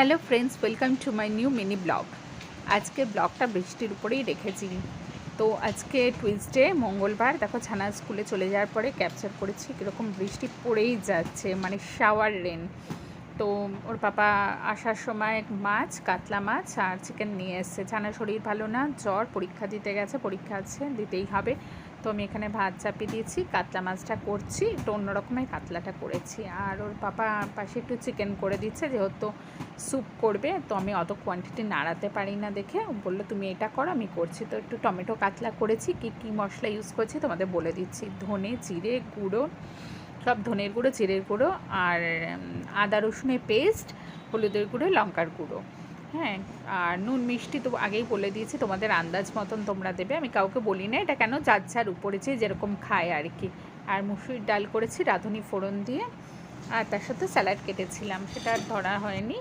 Hello friends, welcome to my new mini blog. আজকে ব্লগটা বৃষ্টির উপরেই রেখেছি। তো আজকে টুইসডে, মঙ্গলবার। দেখো, ছানা স্কুলে চলে যাওয়ার পরে ক্যাপচার করেছি কীরকম বৃষ্টি পড়েই যাচ্ছে, মানে শাওয়ার রেন। তো ওর পাপা আসার সময় মাছ, কাতলা মাছ আর চিকেন নিয়ে এসছে। ছানার শরীর ভালো না, জ্বর, পরীক্ষা দিতে গেছে, পরীক্ষা আছে, দিতেই হবে। তো আমি এখানে ভাত চাপিয়ে দিয়েছি, কাতলা মাছটা করছি, একটু অন্যরকমের কাতলাটা করেছি। আর ওর পাপা পাশে একটু চিকেন করে দিচ্ছে, যেহেতু স্যুপ করবে। তো আমি অত কোয়ান্টিটি নাড়াতে পারি না দেখে বললো তুমি এটা করো, আমি করছি। তো একটু টমেটো কাতলা করেছি। কী মশলা ইউজ করছি তোমাদের বলে দিচ্ছি। ধনে, জিরে গুঁড়ো, সব ধনের গুঁড়ো, জিরের গুঁড়ো আর আদা রসুনের পেস্ট, হলুদের গুঁড়ো, লঙ্কার গুঁড়ো, হ্যাঁ। আর নুন মিষ্টি তো আগেই বলে দিয়েছি, তোমাদের আন্দাজ মতন তোমরা দেবে। আমি কাউকে বলি না এটা কেন, যার যার উপরে যেরকম খায় আর কি। আর মুসুরির ডাল করেছি রাঁধুনি ফোড়ন দিয়ে, আর তার সাথে স্যালাড কেটেছিলাম, সেটা আর ধরা হয়নি।